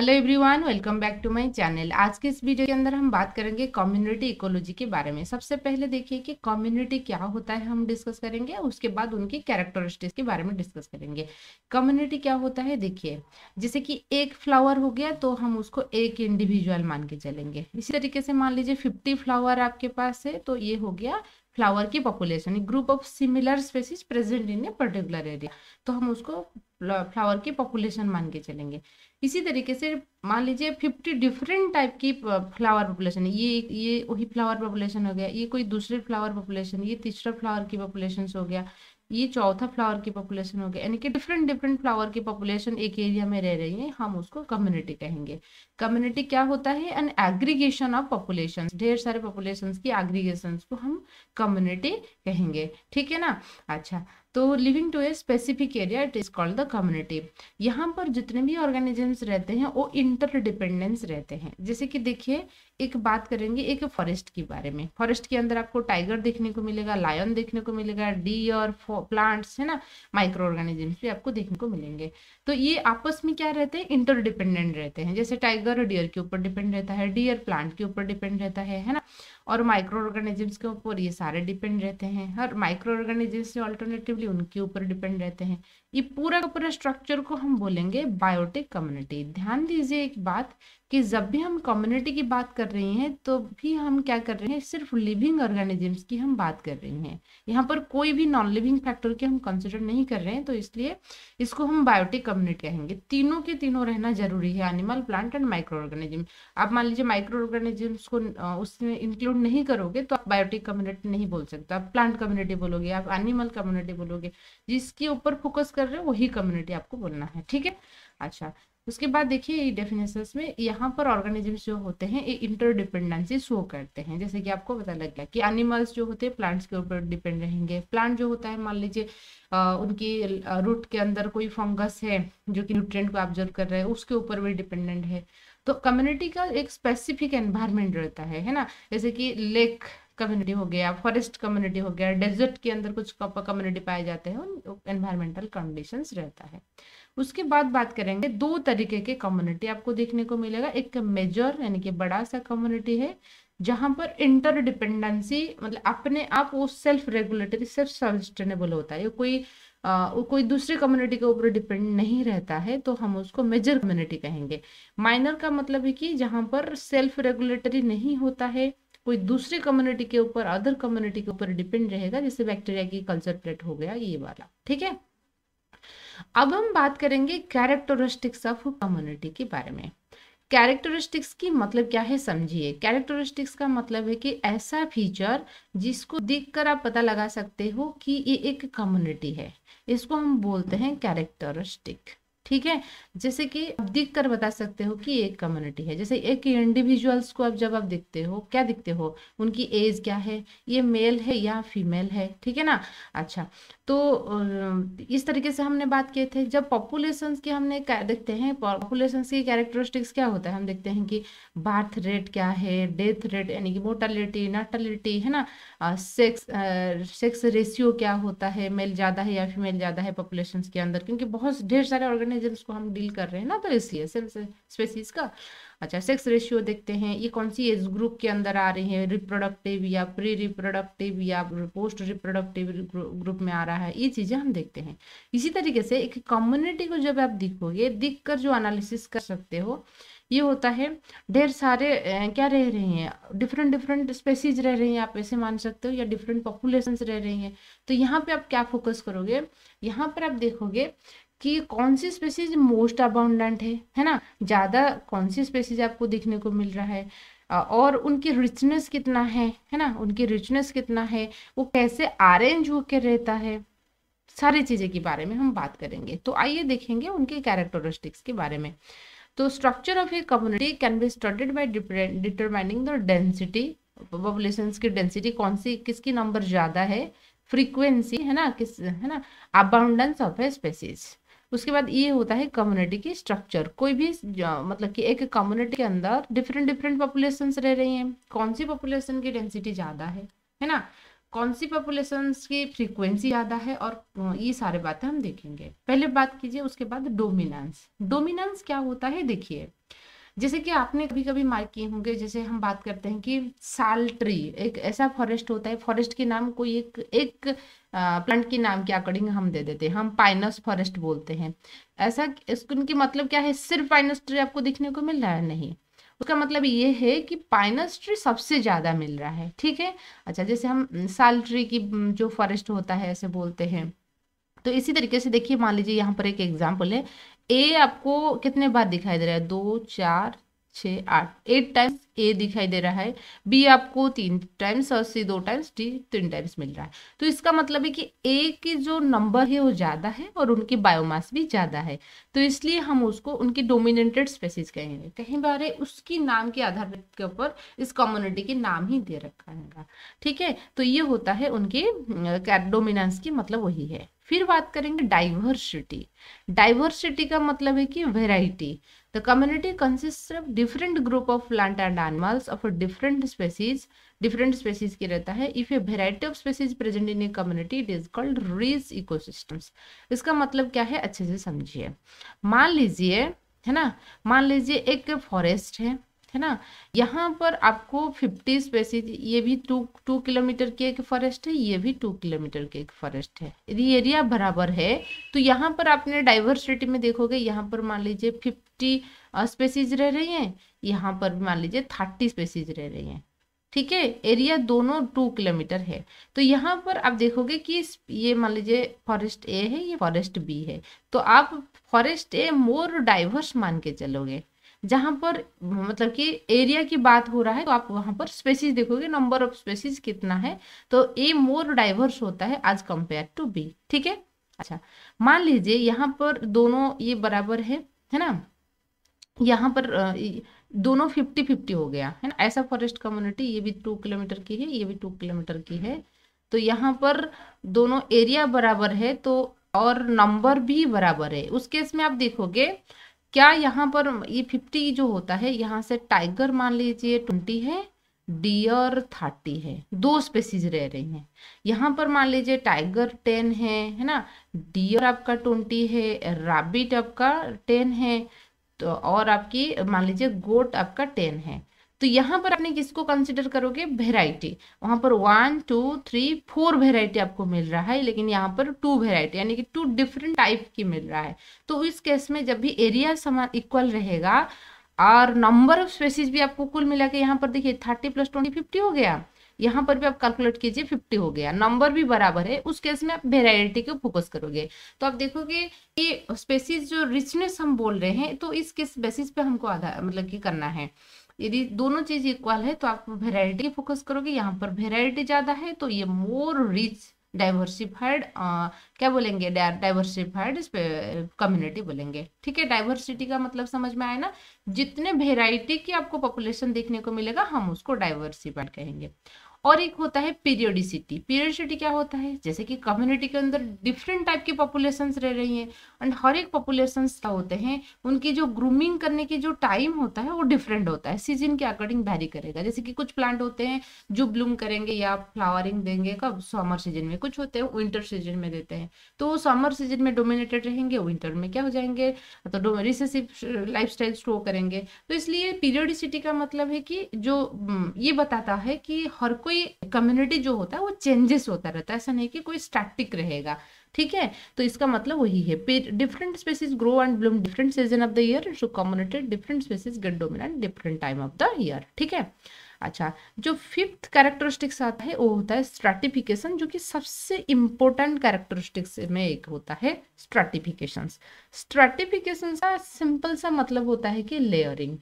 Hello everyone, welcome back to my channel. आज के इस वीडियो के अंदर हम बात करेंगे कम्युनिटी इकोलॉजी के बारे में। सबसे पहले देखिए कि कम्युनिटी क्या होता है, हम डिस्कस करेंगे। उसके बाद उनकी कैरेक्टरिस्टिक्स के बारे में डिस्कस करेंगे। कम्युनिटी क्या होता है, देखिए जैसे कि एक फ्लावर हो गया तो हम उसको एक इंडिविजुअल मान के चलेंगे। इसी तरीके से मान लीजिए 50 फ्लावर आपके पास है तो ये हो गया फ्लावर की population, group of similar species present in a particular area, तो हम उसको फ्लावर की पॉपुलेशन मान के चलेंगे। इसी तरीके से मान लीजिए 50 डिफरेंट टाइप की फ्लावर पॉपुलेशन है। ये वही फ्लावर पॉपुलेशन हो गया, ये कोई दूसरे फ्लावर पॉपुलेशन, ये तीसरा फ्लावर की पॉपुलेशन हो गया, ये चौथा फ्लावर की पॉपुलेशन हो गया। यानी कि डिफरेंट डिफरेंट फ्लावर की पॉपुलेशन एक एरिया में रह रही है, हम उसको कम्युनिटी कहेंगे। कम्युनिटी क्या होता है, एन एग्रीगेशन ऑफ पॉपुलेशन, ढेर सारे पॉपुलेशन की एग्रीगेशन को हम कम्युनिटी कहेंगे। ठीक है ना। अच्छा, तो living to a specific area it is called the community. यहाँ पर जितने भी ऑर्गेनिजम्स रहते हैं वो इंटरडिपेंडेंस रहते हैं। जैसे कि देखिए, एक बात करेंगे एक फॉरेस्ट के बारे में। फॉरेस्ट के अंदर आपको टाइगर देखने को मिलेगा, लायन देखने को मिलेगा, डियर, प्लांट्स है ना, माइक्रो ऑर्गेनिजम्स भी आपको देखने को मिलेंगे। तो ये आपस में क्या रहते हैं, इंटरडिपेंडेंट रहते हैं। जैसे टाइगर डियर के ऊपर डिपेंड रहता है, डियर प्लांट के ऊपर डिपेंड रहता है ना, और माइक्रो ऑर्गेनिजम्स के ऊपर ये सारे डिपेंड रहते हैं। हर माइक्रो ऑर्गेनिजम्स से ऑल्टरनेटिवली उनके ऊपर डिपेंड रहते हैं। ये पूरा का पूरा स्ट्रक्चर को हम बोलेंगे बायोटिक कम्युनिटी। ध्यान दीजिए एक बात कि जब भी हम कम्युनिटी की बात कर रही हैं तो भी हम क्या कर रहे हैं, सिर्फ लिविंग ऑर्गेनिजम्स की हम बात कर रही हैं। यहाँ पर कोई भी नॉन लिविंग फैक्टर के हम कंसिडर नहीं कर रहे हैं, तो इसलिए इसको हम बायोटिक कम्युनिटी कहेंगे। तीनों के तीनों रहना जरूरी है, animal, plant and micro organism. आप मान लीजिए माइक्रो ऑर्गेनिजम्स को उसमें इंक्लूड नहीं करोगे तो आप बायोटिक कम्युनिटी नहीं बोल सकते। आप प्लांट कम्युनिटी बोलोगे, आप एनिमल कम्युनिटी बोलोगे, जिसके ऊपर फोकस कर रहे हो वही कम्युनिटी आपको बोलना है। ठीक है। अच्छा, उसके बाद देखिए डेफिनेशंस में यहाँ पर ऑर्गेनिजम्स जो होते हैं ये इंटरडिपेंडेंसी शो करते हैं। जैसे कि आपको पता लग गया कि एनिमल्स जो होते हैं प्लांट्स के ऊपर डिपेंड रहेंगे। प्लांट जो होता है मान लीजिए उनकी रूट के अंदर कोई फंगस है जो कि न्यूट्रिएंट को ऑब्जर्व कर रहे हैं, उसके ऊपर भी डिपेंडेंट है। तो कम्युनिटी का एक स्पेसिफिक एनवायरमेंट रहता है ना। जैसे कि लेक कम्युनिटी हो गया, फॉरेस्ट कम्युनिटी हो गया, डेजर्ट के अंदर कुछ कम्युनिटी पाए जाते हैं, एनवायरमेंटल कंडीशंस रहता है। उसके बाद बात करेंगे दो तरीके के कम्युनिटी आपको देखने को मिलेगा। एक मेजर यानी कि बड़ा सा कम्युनिटी है जहां पर इंटरडिपेंडेंसी मतलब अपने आप वो सेल्फ रेगुलेटरी, सेल्फ सस्टेनेबल होता है, वो कोई दूसरी कम्युनिटी के ऊपर डिपेंड नहीं रहता है, तो हम उसको मेजर कम्युनिटी कहेंगे। माइनर का मतलब है कि जहां पर सेल्फ रेगुलेटरी नहीं होता है, कोई दूसरी कम्युनिटी के ऊपर, अदर कम्युनिटी के ऊपर डिपेंड रहेगा, जैसे बैक्टीरिया की कल्चर प्लेट हो गया ये वाला। ठीक है। अब हम बात करेंगे कैरेक्टरिस्टिक्स ऑफ कम्युनिटी के बारे में। कैरेक्टरिस्टिक्स की मतलब क्या है समझिए। कैरेक्टरिस्टिक्स का मतलब है कि ऐसा फीचर जिसको देखकर आप पता लगा सकते हो कि ये एक कम्युनिटी है, इसको हम बोलते हैं कैरेक्टरिस्टिक। ठीक है। जैसे कि आप दिख कर बता सकते हो कि एक कम्युनिटी है। जैसे एक इंडिविजुअल्स को अब जब आप देखते हो, क्या दिखते हो, उनकी एज क्या है, ये मेल है या फीमेल है। ठीक है ना। अच्छा, तो इस तरीके से हमने बात किए थे। जब पॉपुलेशंस की हमने देखते हैं, पॉपुलेशंस की कैरेक्टरिस्टिक्स क्या होता है, हम देखते हैं कि बर्थ रेट क्या है, डेथ रेट यानी कि मोर्टेलिटी, नार्टेलिटी है ना, सेक्स रेशियो क्या होता है, मेल ज्यादा है या फीमेल ज्यादा है पॉपुलेशंस के अंदर, क्योंकि बहुत ढेर सारे ऑर्गेनिजम्स को हम डील कर रहे हैं ना, तो इसलिए स्पेसीज का। अच्छा, सेक्स रेशियो देखते हैं, ये कौन सी एज ग्रुप के अंदर आ रही है, रिप्रोडक्टिव या प्री रिप्रोडक्टिव या पोस्ट रिप्रोडक्टिव ग्रुप में आ रहा है, ये चीजें हम देखते हैं। इसी तरीके से एक कम्युनिटी को जब आप दिखोगे, दिख कर जो एनालिसिस कर सकते हो, ये होता है ढेर सारे क्या रह रही हैं, डिफरेंट डिफरेंट स्पेसीज रह रही हैं, आप ऐसे मान सकते हो, या डिफरेंट पॉपुलेशंस रह रही हैं। तो यहाँ पे आप क्या फोकस करोगे, यहाँ पर आप देखोगे कि कौन सी स्पेसीज मोस्ट अबाउंडेंट है ना, ज्यादा कौन सी स्पेसीज आपको देखने को मिल रहा है, और उनकी रिचनेस कितना है ना, उनकी रिचनेस कितना है, वो कैसे अरेंज होकर रहता है, सारी चीजें के बारे में हम बात करेंगे। तो आइए देखेंगे उनके कैरेक्टरिस्टिक्स के बारे में। तो structure of a community can be studied by determining the density, populations की डेंसिटी कौन सी, किसकी नंबर ज्यादा है, फ्रीक्वेंसी है ना, है ना, अबाउंडेंस ऑफ ए स्पेसीज। उसके बाद ये होता है कम्युनिटी की स्ट्रक्चर। कोई भी मतलब कि एक कम्युनिटी के अंदर डिफरेंट डिफरेंट पॉपुलेशंस रह रही हैं, कौन सी पॉपुलेशन की डेंसिटी ज्यादा है ना, कौन सी पॉपुलेशंस की फ्रीक्वेंसी ज़्यादा है, और ये सारे बातें हम देखेंगे। पहले बात कीजिए, उसके बाद डोमिनेंस। डोमिनेंस क्या होता है, देखिए जैसे कि आपने कभी कभी मार्क किए होंगे, जैसे हम बात करते हैं कि साल ट्री एक ऐसा फॉरेस्ट होता है, फॉरेस्ट के नाम कोई एक प्लांट के नाम के अकॉर्डिंग हम दे देते हैं, हम पाइनस फॉरेस्ट बोलते हैं। ऐसा इसको उनकी मतलब क्या है, सिर्फ पाइनस ट्री आपको दिखने को मिल रहा है, नहीं, उसका मतलब ये है कि पाइनस ट्री सबसे ज्यादा मिल रहा है, ठीक है। अच्छा, जैसे हम साल ट्री की जो फॉरेस्ट होता है ऐसे बोलते हैं। तो इसी तरीके से देखिए, मान लीजिए यहाँ पर एक एग्जाम्पल है, ए आपको कितने बार दिखाई दे रहा है, 2 4 6 8, 8 टाइम्स ए दिखाई दे रहा है। बी आपको 3 टाइम्स, और सी 2 टाइम्स, डी 3 टाइम्स मिल रहा है। तो इसका मतलब है कि ए की जो नंबर है वो ज्यादा है और उनकी बायोमास भी ज्यादा है, तो इसलिए हम उसको उनकी डोमिनेटेड स्पेसीज कहेंगे। कहीं बार उसकी नाम के आधार के ऊपर इस कम्युनिटी के नाम ही दे रखा है, ठीक है। तो ये होता है उनकी डोमिनेंस की मतलब वही है। फिर बात करेंगे डाइवर्सिटी। डाइवर्सिटी का मतलब है कि variety. The community consist of different group of plant and animals of different species के रहता है। If a variety of species present in a community it is called rich ecosystems. इसका मतलब क्या है, अच्छे से समझिए। मान लीजिए, है ना, मान लीजिए एक फॉरेस्ट है ना, यहाँ पर आपको 50 स्पेसीज, ये भी 2 किलोमीटर की एक फॉरेस्ट है, ये भी 2 किलोमीटर की एक फॉरेस्ट है। यदि एरिया बराबर है तो यहाँ पर आपने डाइवर्सिटी में देखोगे, यहाँ पर मान लीजिए 50 स्पेसीज रह रही हैं, यहाँ पर मान लीजिए 30 स्पेसीज रह रही हैं, ठीक है। एरिया दोनों 2 किलोमीटर है। तो यहाँ पर आप देखोगे कि ये मान लीजिए फॉरेस्ट ए है, ये फॉरेस्ट बी है, तो आप फॉरेस्ट ए मोर डाइवर्स मान के चलोगे। जहां पर मतलब कि एरिया की बात हो रहा है तो आप वहां पर स्पेसीज देखोगे, नंबर ऑफ स्पेसीज कितना है, तो ए मोर डाइवर्स होता है एज कंपेयर टू बी, ठीक है। अच्छा, मान लीजिए यहाँ पर दोनों ये बराबर है ना, यहाँ पर दोनों 50-50 हो गया है ना। ऐसा फॉरेस्ट कम्युनिटी, ये भी 2 किलोमीटर की है, ये भी 2 किलोमीटर की है, तो यहाँ पर दोनों एरिया बराबर है तो और नंबर भी बराबर है। उस केस में आप देखोगे क्या, यहाँ पर ये 50 जो होता है, यहाँ से टाइगर मान लीजिए 20 है, डियर 30 है, 2 स्पेसीज रह रही हैं। यहाँ पर मान लीजिए टाइगर 10 है ना, डियर आपका 20 है, रैबिट आपका 10 है, तो और आपकी मान लीजिए गोट आपका 10 है। तो यहाँ पर आपने किसको कंसिडर करोगे, वेराइटी। वहां पर 1 2 3 4 वेराइटी आपको मिल रहा है, लेकिन यहाँ पर 2 वेराइटी यानी कि 2 डिफरेंट टाइप की मिल रहा है। तो इस केस में जब भी एरिया समान इक्वल रहेगा और नंबर ऑफ स्पेसीज भी आपको कुल मिला के, यहाँ पर देखिए 30 + 20 50 हो गया, यहाँ पर भी आप कैलकुलेट कीजिए 50 हो गया, नंबर भी बराबर है, उस केस में आप वेराइटी को फोकस करोगे। तो आप देखोगे कि स्पेसीज जो रिचनेस हम बोल रहे हैं, तो इस किस बेसिस पे हमको आधार मतलब कि करना है। यदि दोनों चीज इक्वल है तो आप वेराइटी फोकस करोगे, यहाँ पर वेराइटी ज्यादा है तो ये मोर रिच डाइवर्सिफाइड क्या बोलेंगे, डाइवर्सिफाइड कम्युनिटी बोलेंगे, ठीक है। डाइवर्सिटी का मतलब समझ में आया ना, जितने वेराइटी की आपको पॉपुलेशन देखने को मिलेगा हम उसको डाइवर्सिफाइड कहेंगे। और एक होता है पीरियोडिसिटी। पीरियोडिसिटी क्या होता है, जैसे कि कम्युनिटी के अंदर डिफरेंट टाइप की पॉपुलेशंस रह रही हैं, एंड हर एक पॉपुलेशंस क्या होते हैं, उनकी जो ग्रूमिंग करने की जो टाइम होता है वो डिफरेंट होता है, सीजन के अकॉर्डिंग वैरी करेगा। जैसे कि कुछ प्लांट होते हैं जो ब्लूम करेंगे या फ्लावरिंग देंगे कब, समर सीजन में, कुछ होते हैं विंटर सीजन में देते हैं, तो वो समर सीजन में डोमिनेटेड रहेंगे, विंटर में क्या हो जाएंगे, तो रिसेसिव लाइफस्टाइल शो करेंगे। तो इसलिए पीरियोडिसिटी का मतलब है कि जो ये बताता है कि हर कोई कम्युनिटी जो होता है वो चेंजेस होता रहता है, ऐसा नहीं कि कोई स्टैटिक रहेगा, ठीक है। तो इसका मतलब वही है, different species grow and bloom different season of the year, so community different species get dominant different time of the year, ठीक है। अच्छा, जो 5th कैरेक्टरिस्टिक्स आता है वो होता है स्ट्रैटिफिकेशन, जो कि सबसे इंपॉर्टेंट कैरेक्टरिस्टिक्स में एक होता है स्ट्रैटिफिकेशन। स्ट्रैटिफिकेशन का सिंपल सा मतलब होता है कि लेयरिंग,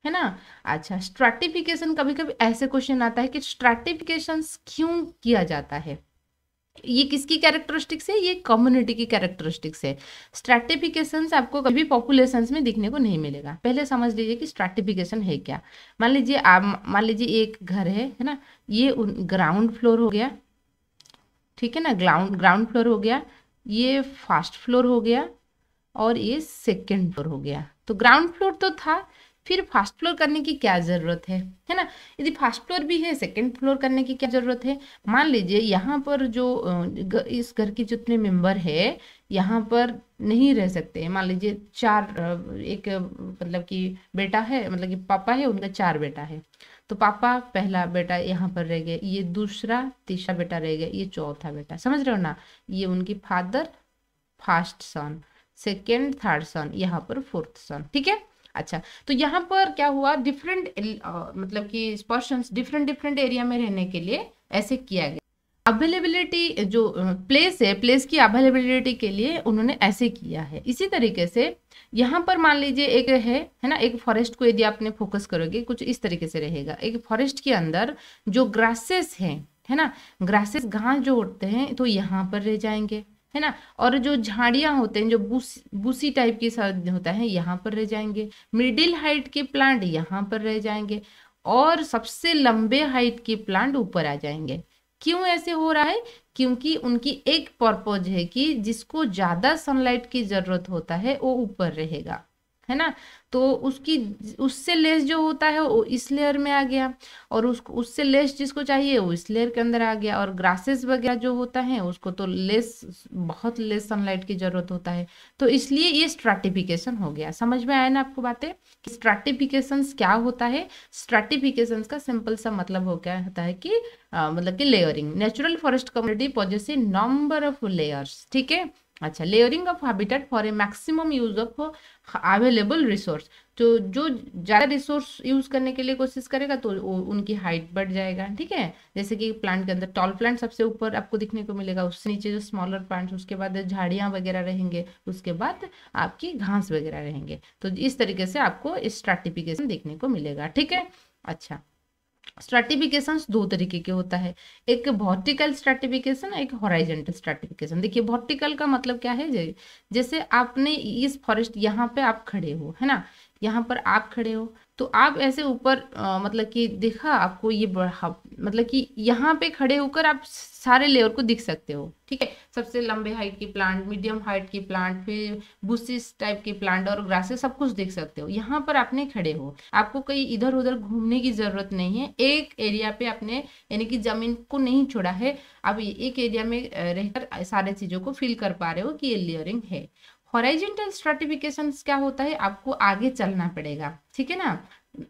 है ना। अच्छा, स्ट्रैटिफिकेशन, कभी कभी ऐसे क्वेश्चन आता है कि स्ट्रैटिफिकेशन क्यों किया जाता है, ये किसकी कैरेक्टरिस्टिक्स है, ये कम्युनिटी की कैरेक्टरिस्टिक्स है। स्ट्रैटिफिकेशन आपको कभी पॉपुलेशंस में दिखने को नहीं मिलेगा। पहले समझ लीजिए कि स्ट्रैटिफिकेशन है क्या। मान लीजिए एक घर है ना, ये ग्राउंड फ्लोर हो गया, ठीक है ना, ग्राउंड फ्लोर हो गया, ये फर्स्ट फ्लोर हो गया और ये सेकेंड फ्लोर हो गया। तो ग्राउंड फ्लोर तो था, फिर फर्स्ट फ्लोर करने की क्या ज़रूरत है ना। यदि फर्स्ट फ्लोर भी है, सेकंड फ्लोर करने की क्या ज़रूरत है। मान लीजिए यहाँ पर जो इस घर के जितने मेंबर है यहाँ पर नहीं रह सकते। मान लीजिए चार एक मतलब कि बेटा है, मतलब कि पापा है, उनका 4 बेटा है। तो पापा पहला बेटा यहाँ पर रह गए, ये दूसरा तीसरा बेटा रह गया, ये चौथा बेटा, समझ रहे हो ना। ये उनकी फादर फर्स्ट सन, सेकेंड थर्ड सन, यहाँ पर फोर्थ सन, ठीक है। अच्छा, तो यहाँ पर क्या हुआ, डिफरेंट मतलब कि पर्सन्स डिफरेंट डिफरेंट एरिया में रहने के लिए ऐसे किया गया। अवेलेबिलिटी जो प्लेस है, प्लेस की अवेलेबिलिटी के लिए उन्होंने ऐसे किया है। इसी तरीके से यहाँ पर मान लीजिए एक है ना, एक फॉरेस्ट को यदि आपने फोकस करोगे कुछ इस तरीके से रहेगा। एक फॉरेस्ट के अंदर जो ग्रासेस हैं, है ना, ग्रासेस घास जो उठते हैं तो यहाँ पर रह जाएंगे, है ना। और जो झाड़ियां होते हैं जो बूसी टाइप की होता है यहाँ पर रह जाएंगे। मिडिल हाइट के प्लांट यहाँ पर रह जाएंगे और सबसे लंबे हाइट के प्लांट ऊपर आ जाएंगे। क्यों ऐसे हो रहा है, क्योंकि उनकी एक पर्पज है कि जिसको ज्यादा सनलाइट की जरूरत होता है वो ऊपर रहेगा, है ना। तो उसकी उससे लेस जो होता है वो इस लेयर में आ गया और उसको उससे लेस जिसको चाहिए वो इस लेयर के अंदर आ गया। और ग्रासेस वगैरह जो होता है उसको तो बहुत लेस सनलाइट की जरूरत होता है, तो इसलिए ये स्ट्रैटिफिकेशन हो गया। समझ में आया ना आपको बातें। स्ट्रैटिफिकेशंस क्या होता है, स्ट्रैटिफिकेशंस का सिंपल सा मतलब हो क्या होता है कि मतलब कि layering. Natural forest community possess a number of layers, ठीक है। अच्छा, layering of habitat for a maximum use of available resource. तो जो ज़्यादा रिसोर्स यूज करने के लिए कोशिश करेगा तो उनकी हाइट बढ़ जाएगा, ठीक है। जैसे कि प्लांट के अंदर टॉल प्लांट सबसे ऊपर आपको दिखने को मिलेगा, उससे नीचे जो स्मॉलर प्लांट्स, उसके बाद झाड़ियाँ वगैरह रहेंगे, उसके बाद आपकी घास वगैरह रहेंगे। तो इस तरीके से आपको स्ट्रैटिफिकेशन देखने को मिलेगा, ठीक है। अच्छा, स्ट्रैटिफिकेशंस दो तरीके के होता है, एक वर्टिकल स्ट्रैटिफिकेशन, एक हॉरिजॉन्टल स्ट्रैटिफिकेशन। देखिए वर्टिकल का मतलब क्या है, जैसे आपने इस फॉरेस्ट यहाँ पे आप खड़े हो, है ना, यहाँ पर आप खड़े हो तो आप ऐसे ऊपर मतलब कि देखा आपको ये मतलब कि यहाँ पे खड़े होकर आप सारे लेयर को दिख सकते हो, ठीक है। सबसे लंबे हाइट की प्लांट, मीडियम हाइट की प्लांट, फिर बुशिस टाइप की प्लांट और ग्रासेस सब कुछ देख सकते हो। यहाँ पर आपने खड़े हो, आपको कहीं इधर उधर घूमने की जरूरत नहीं है, एक एरिया पे आपने यानी कि जमीन को नहीं छोड़ा है, आप एक एरिया में रहकर सारे चीजों को फील कर पा रहे हो कि ये लेयरिंग है। हॉरिजॉन्टल स्ट्रैटिफिकेशन क्या होता है, आपको आगे चलना पड़ेगा, ठीक है ना।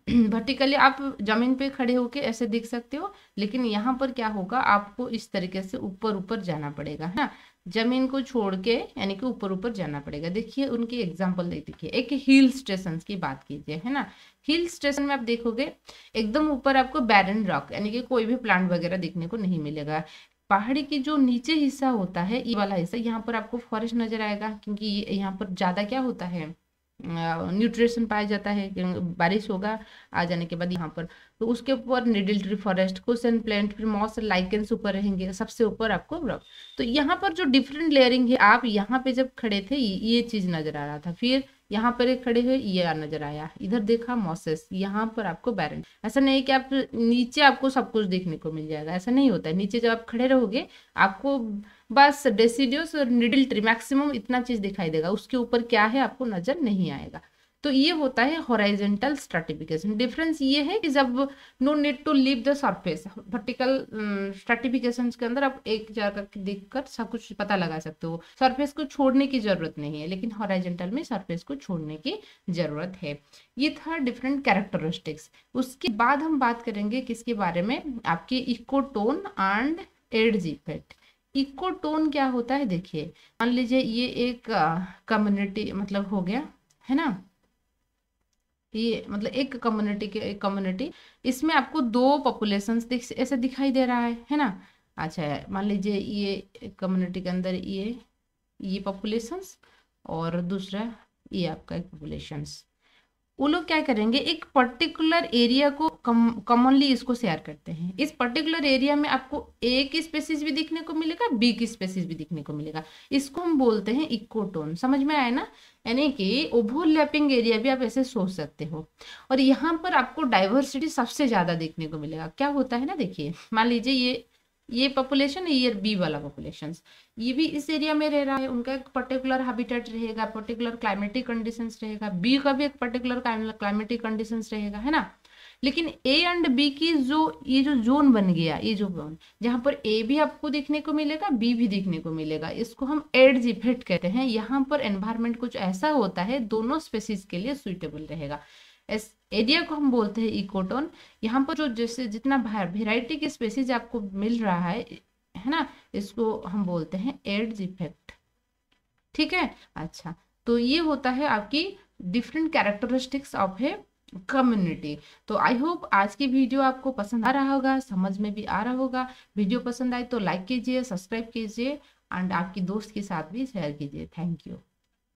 वर्टिकली आप जमीन पे खड़े होके ऐसे देख सकते हो, लेकिन यहाँ पर क्या होगा, आपको इस तरीके से ऊपर ऊपर जाना पड़ेगा, है ना, जमीन को छोड़ के यानी कि ऊपर ऊपर जाना पड़ेगा। देखिए उनकी एग्जांपल देखिए, एक हिल स्टेशन की बात कीजिए, है ना। हिल स्टेशन में आप देखोगे एकदम ऊपर आपको बैरन रॉक यानी कि कोई भी प्लांट वगैरह देखने को नहीं मिलेगा। पहाड़ी की जो नीचे हिस्सा होता है, ये वाला हिस्सा, यहाँ पर आपको फॉरेस्ट नजर आएगा, क्योंकि यहाँ पर ज्यादा क्या होता है, न्यूट्रिशन पाया जाता है, बारिश होगा आ जाने के बाद यहाँ पर। तो उसके ऊपर needle tree forest, cushion plant, फिर मॉस लाइकेंस ऊपर रहेंगे, सबसे ऊपर आपको रॉक। तो यहाँ पर जो डिफरेंट लेयरिंग है, आप यहाँ पे जब खड़े थे ये चीज नजर आ रहा था, फिर यहाँ पर एक खड़े हुए ये नजर आया, इधर देखा मॉसेस, यहाँ पर आपको बैरन। ऐसा नहीं कि आप नीचे आपको सब कुछ देखने को मिल जाएगा, ऐसा नहीं होता है। नीचे जब आप खड़े रहोगे आपको बस डेसिडियस और निडल ट्री मैक्सिमम इतना चीज दिखाई देगा, उसके ऊपर क्या है आपको नजर नहीं आएगा। तो ये होता है हॉरिजॉन्टल स्ट्रैटिफिकेशन। डिफरेंस ये है कि जब no need to leave the surface, vertical stratification के अंदर आप एक जगह देखकर सब कुछ पता लगा सकते हो, सरफेस को छोड़ने की जरूरत नहीं है, लेकिन हॉरिजॉन्टल में सरफेस को छोड़ने की जरूरत है। ये था डिफरेंट कैरेक्टरिस्टिक्स। उसके बाद हम बात करेंगे किसके बारे में, आपके ecotone and edge effect. Ecotone क्या होता है, देखिए मान लीजिए ये एक कम्युनिटी मतलब हो गया, है ना, ये मतलब एक कम्युनिटी, इसमें आपको दो पॉपुलेशंस ऐसे दिखाई दे रहा है ना। अच्छा, मान लीजिए ये कम्युनिटी के अंदर ये पॉपुलेशंस और दूसरा ये आपका एक पॉपुलेशंस। वो लोग क्या करेंगे, एक पर्टिकुलर एरिया को कॉमनली इसको शेयर करते हैं। इस पर्टिकुलर एरिया में आपको ए की स्पेसीज भी दिखने को मिलेगा, बी की स्पेसीज भी दिखने को मिलेगा, इसको हम बोलते हैं इकोटोन। समझ में आया ना, यानी कि ओवरलैपिंग एरिया भी आप ऐसे सोच सकते हो। और यहाँ पर आपको डाइवर्सिटी सबसे ज्यादा देखने को मिलेगा। क्या होता है ना, देखिए मान लीजिए ये पॉपुलेशन है, ये बी वाला पॉपुलेशन, ये भी इस एरिया में रह रहा है, उनका एक पर्टिकुलर हैबिटेट रहेगा, पर्टिकुलर क्लाइमेटिक कंडीशंस रहेगा, बी का भी एक पर्टिकुलर क्लाइमेटिक कंडीशंस रहेगा, है ना। लेकिन ए एंड बी की जो ये जो जोन बन गया, ये जो जोन जहां पर ए भी आपको देखने को मिलेगा, बी भी देखने को मिलेगा, इसको हम एड्ज इफेक्ट कहते हैं। यहाँ पर एनवायरमेंट कुछ ऐसा होता है दोनों स्पेसीज के लिए सुइटेबल रहेगा। इस एरिया को हम बोलते हैं इकोटोन। यहाँ पर जो जैसे जितना वेराइटी की स्पेसीज आपको मिल रहा है ना, इसको हम बोलते हैं एड्ज इफेक्ट। ठीक है, अच्छा, तो ये होता है आपकी different characteristics of a community. तो आई होप आज की वीडियो आपको पसंद आ रहा होगा, समझ में भी आ रहा होगा। वीडियो पसंद आए तो लाइक कीजिए, सब्सक्राइब कीजिए एंड आपकी दोस्त के साथ भी शेयर कीजिए। Thank you.